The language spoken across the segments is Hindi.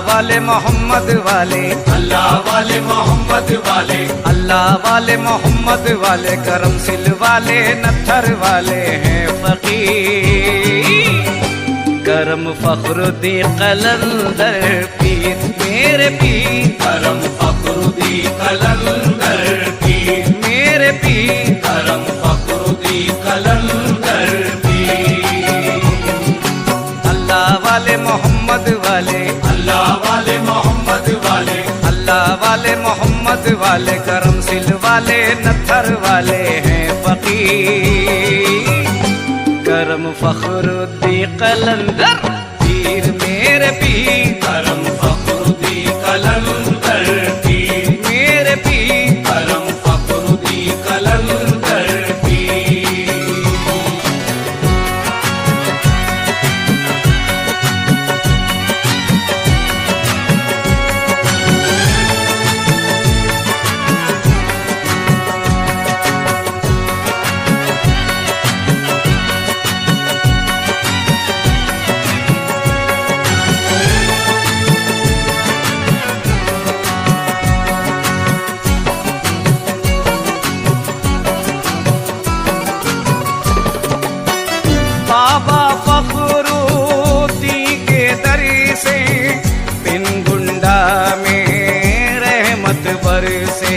वाले मोहम्मद वाले, अल्लाह वाले मोहम्मद वाले, अल्लाह वाले मोहम्मद वाले, करम सिल वाले नत्थर वाले हैं फकीर। करम फखरुद्दी कलंदर पीर मेरे पीर, करम फखरुद्दी कलंदर पीर मेरे पीर, करम फखरुद्दी कलंदर पीर। अल्लाह वाले मोहम्मद वाले, अल्लाह वाले मोहम्मद वाले, अल्लाह वाले मोहम्मद वाले, करम सिल वाले नत्थर वाले हैं फकीर। करम फखरुद्दी कलंदर पीर मेरे पीर, करम फखरुद्दी कलंदर पीर मेरे पीर, करम फखरुद्दी कलंदर पीर। बाबा फखरुद्दी के दर से पिनगुंडा में रहमत बरसे,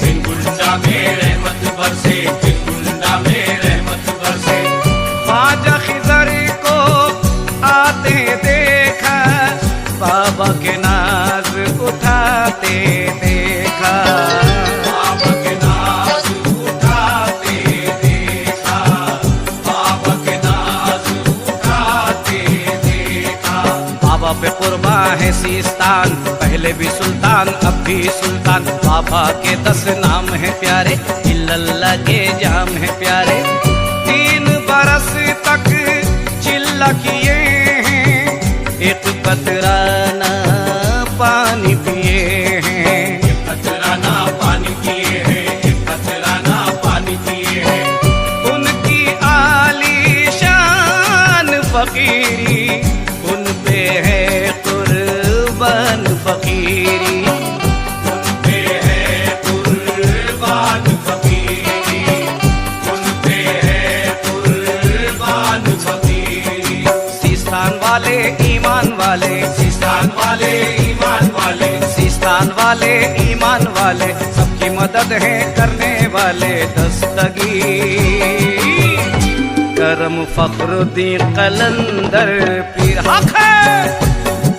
पिनगुंडा में रहमत बरसे, पिनगुंडा में रहमत बरसे। ख्वाजा खिजर को आते देखा, बाबा के नाज उठाते देखा, बाबा के नाज उठाते देखा, बाबा के नाज उठाते देखा। बाबा पे कुर्बा है सीस्तान, पहले भी सुल्तान अब भी सुल्तान। बाबा के 10 नाम है प्यारे, इल्लल्लाह के जाम है प्यारे। 3 बरस तक चिल्ला किए हैं, एक कतरा ना पानी पिए हैं। एक कतरा ना पानी पिए हैं, एक कतरा ना पानी पिए हैं। उनकी आली शान फकीरी, उन पे है कुर्बान फकीरी, उन पे है कुर्बान फकीरी, उन पे है कुर्बान फकीरी। सीस्तान वाले ईमान वाले, सिस्तान वाले ईमान वाले, सीस्तान वाले ईमान वाले, सबकी मदद है करने वाले दस्तगीर। करम फखरुद्दी कलंदर पीर हक है,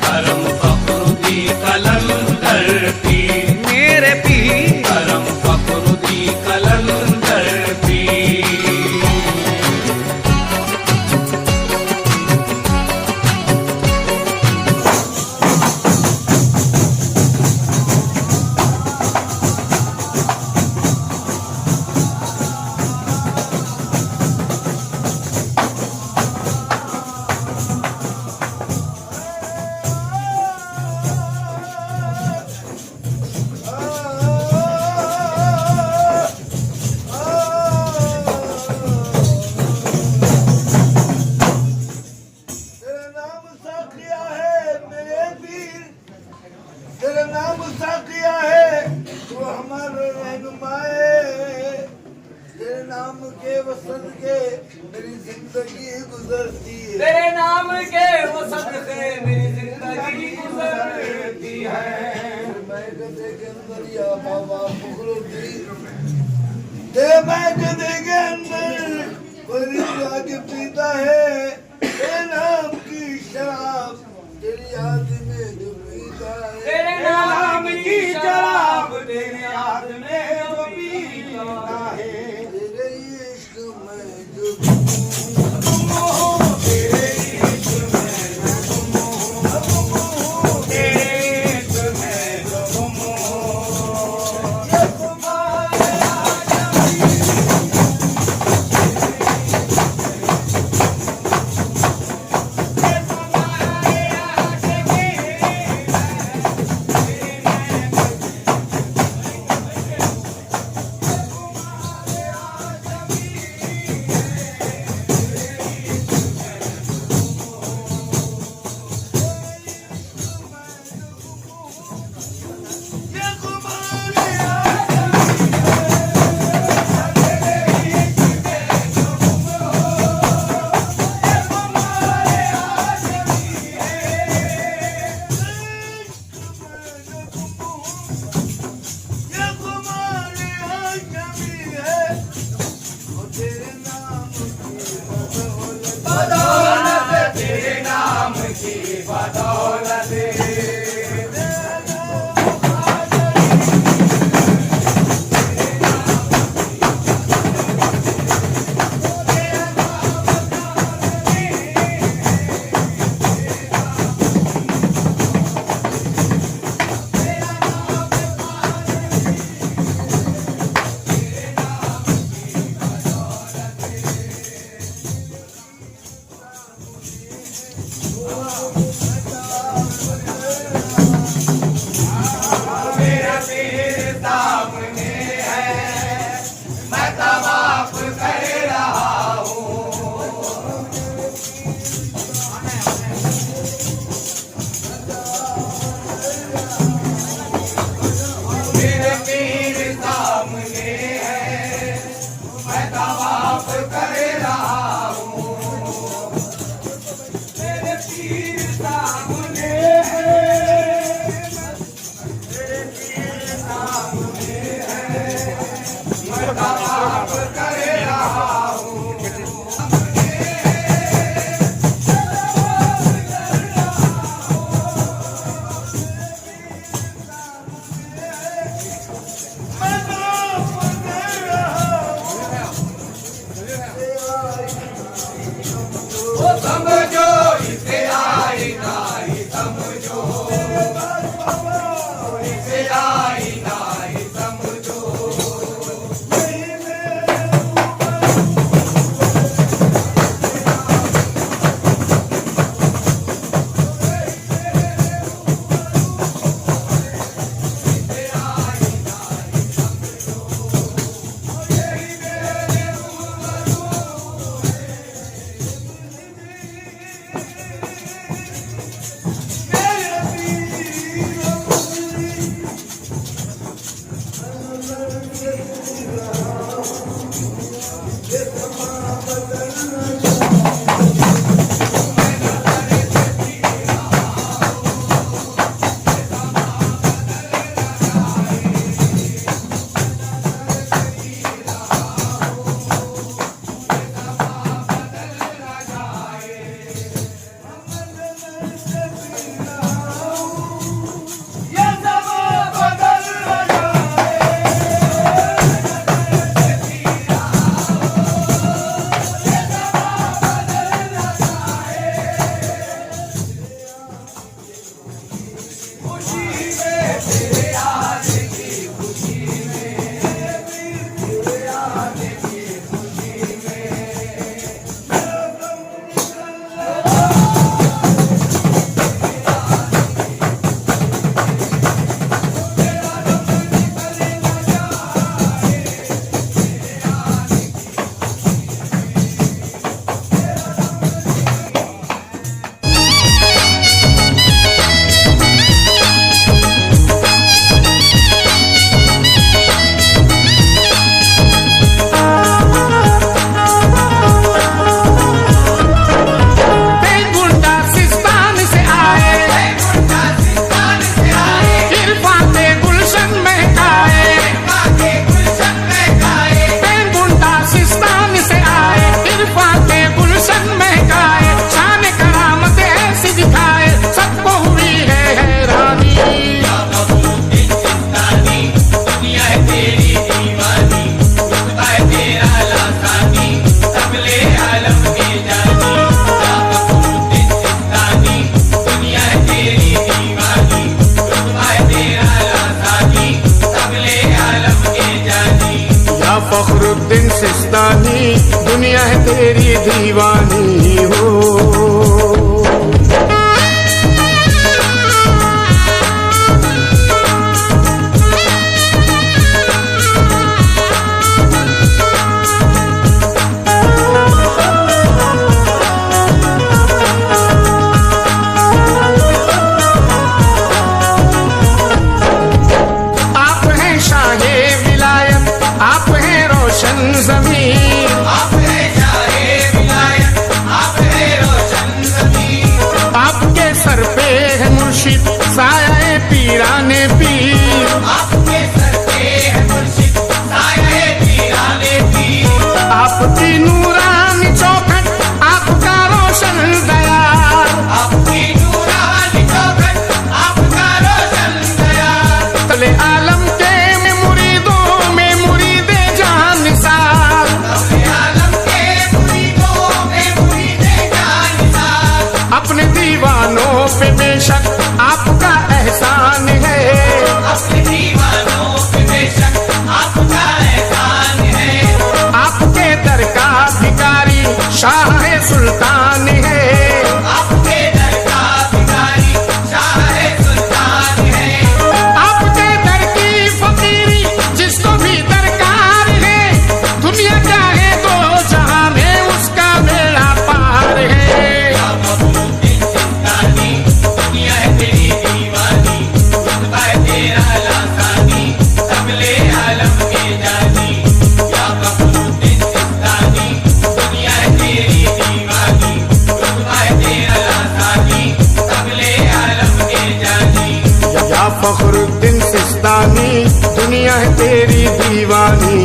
करम फखरुद्दी कलंदर पीर मेरे पीर, करम फखरुद्दी कलंदर पीर। नाम साकिया है, तू हमारा रहनुमा है। तेरे नाम के वसत के मेरी जिंदगी गुजरती है। तेरे नाम के वसत से मेरी जिंदगी गुजरती है। मैं गधे के अंदर या बाबा फुकरुद्दी, ते मैं गधे के अंदर कोई आगे पीता है। तेरे नाम की शराब तेरी याद में जो पीता है। तेरे नाम की शराब तेरी याद में जो पीता है। तेरे इश्क में जो तुम हो तेरे इश्क में जो तुम हो, तेरे इश्क में जो तुम हो। ये तुम्हारे सिस्तानी, दुनिया है तेरी दीवानी हो। साया पीराने पीर, आपके सर पे है मुर्शिद साया पीराने पीर। आपकी नूरानी चौखट, आपका रोशन दयाल, आपकी नूरानी चौखट, आपका रोशन दयाल। तले आलम के में मुरीदों में मुरीदे जान निसार, तले आलम के मुरीदों में मुरीदे जान निसार। अपने दीवानों पे बेशक आपका एहसान है, अपने दीवानों पे बेशक आपका एहसान है। आपके दर का भिखारी शाह सुल्तान है, आपके दर का भिखारी शाह सुल्तान है। आपके दर की फकीरी जिसको भी दरकार है, दुनिया चाहे दो जहां में उसका बेड़ा पार है। दुनिया है तेरी दीवानी, रुतबा है तेरा लासानी, सबले आलम के जानी। या फखरुद्दीन सिस्तानी, दुनिया है तेरी दीवानी, रुतबा है तेरा लासानी, सबले आलम के जानी। या फखरुद्दीन सिस्तानी, दुनिया है तेरी दीवानी।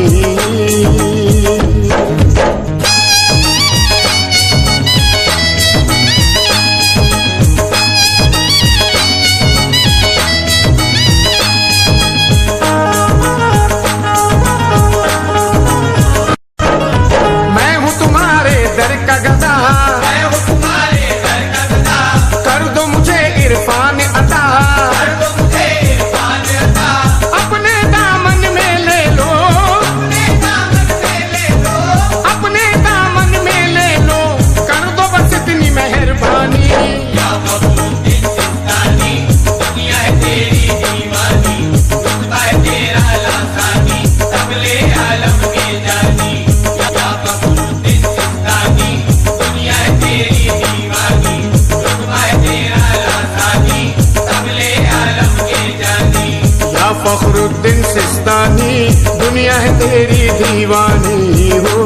फखरुद्दीन सिस्तानी, दुनिया है तेरी दीवानी हो।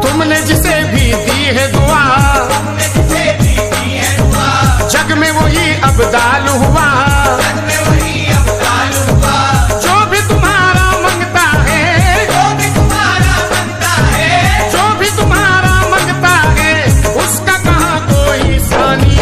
तुमने जिसे भी दी है दुआ, जग में वही अब्दाल हुआ, जग में वही अब्दाल हुआ। जो भी तुम्हारा मंगता है, जो भी तुम्हारा बनता है, जो भी तुम्हारा मंगता है, उसका कहाँ कोई सानी।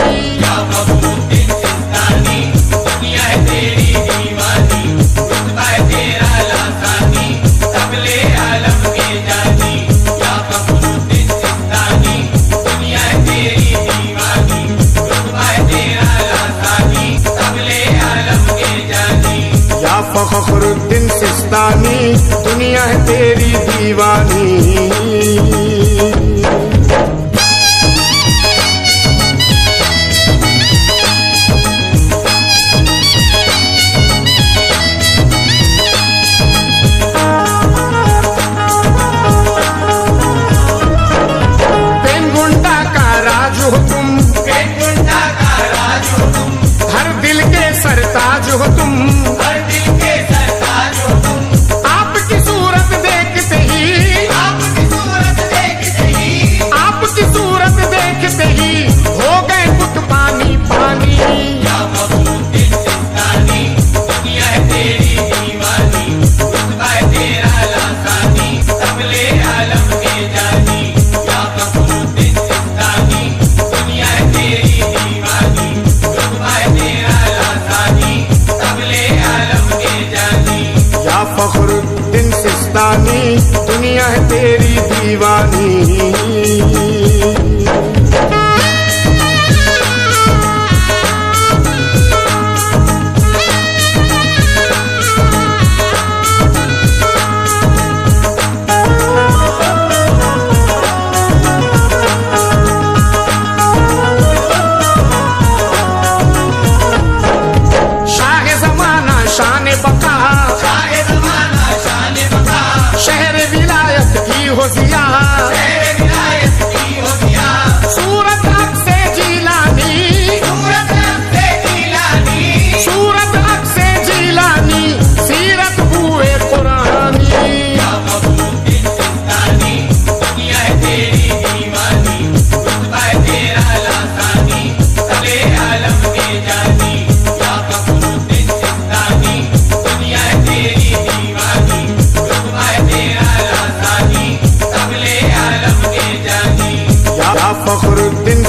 या फखरुद्दीन सिस्तानी, दुनिया है तेरी दीवानी, रुतबा है तेरा लासानी, सबले आलम के जानी। या फखरुद्दीन सिस्तानी, दुनिया है तेरी दीवानी, रुतबा है तेरा लासानी, सबले आलम के जानी। या फखरुद्दीन सिस्तानी, दुनिया है तेरी दीवानी। पेनगुंडा का राज हो तुम, पेनगुंडा का राज हो तुम, हर दिल के सरताज हो तुम, हर दिल के सरताज हो तुम। आपकी सूरत देखते ही, आपकी सूरत देखते ही, आपकी सूरत देखते ही हो गए पुट पानी पानी। या फखरुद्दीन सिस्तानी, दुनिया है तेरी दीवानी, रुतबा है तेरा लासानी, सबले आलम के जानी। या फखरुद्दीन सिस्तानी, दुनिया है तेरी दीवानी, रुतबा है तेरा लासानी,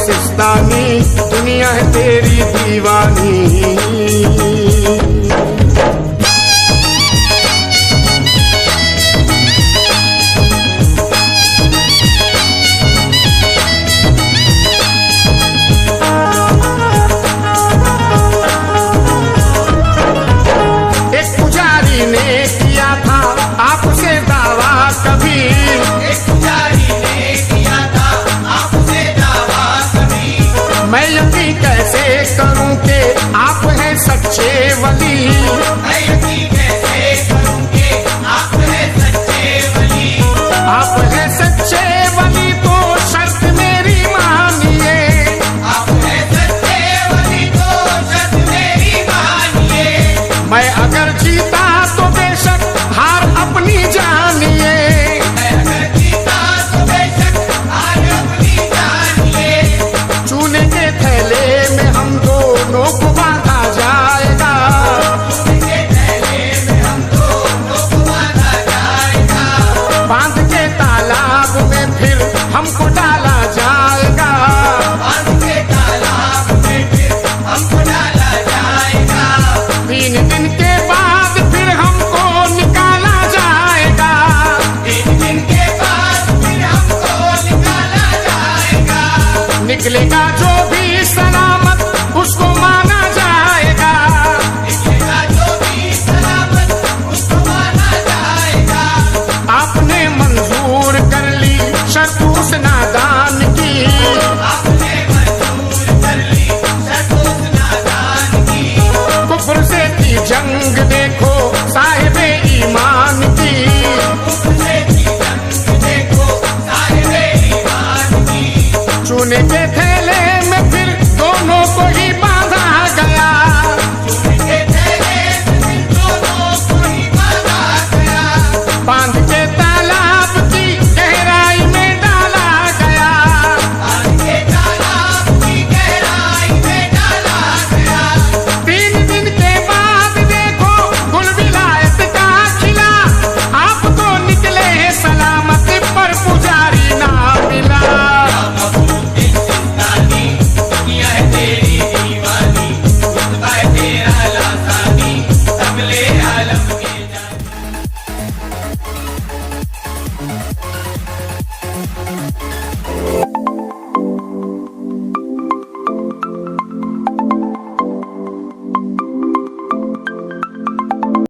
सिस्तानी, दुनिया है तेरी दीवानी। एक पुजारी ने किया था आपसे दावा कभी, एक पुजारी ने किया था आपसे दावा कभी, मैं यकीन कैसे करूं कि आप हैं सच्चे वली। मैं यकीन कैसे करूं कि आप हैं सच्चे वली। आप हैं सच्चे वली तो शर्त मेरी मानिए, आप हैं सच्चे वली तो शर्त मेरी मानिए। मैं अगर जीता तो बेशक हार अपनी जानिए। मैं अगर जीता तो बेशक हार अपनी जानिए। चूने के थैले में हम दोनों को बांधा जाएगा, उनके थैले में हम दोनों को बांधा जाएगा। बांध के तालाब में फिर हमको डाला जाएगा। बांध के तालाब में फिर हमको डाला जाएगा। 3 दिन के बाद फिर हमको निकाला जाएगा। 3 दिन के बाद फिर हमको निकाला जाएगा। निकलेगा जो भी सलामत उसको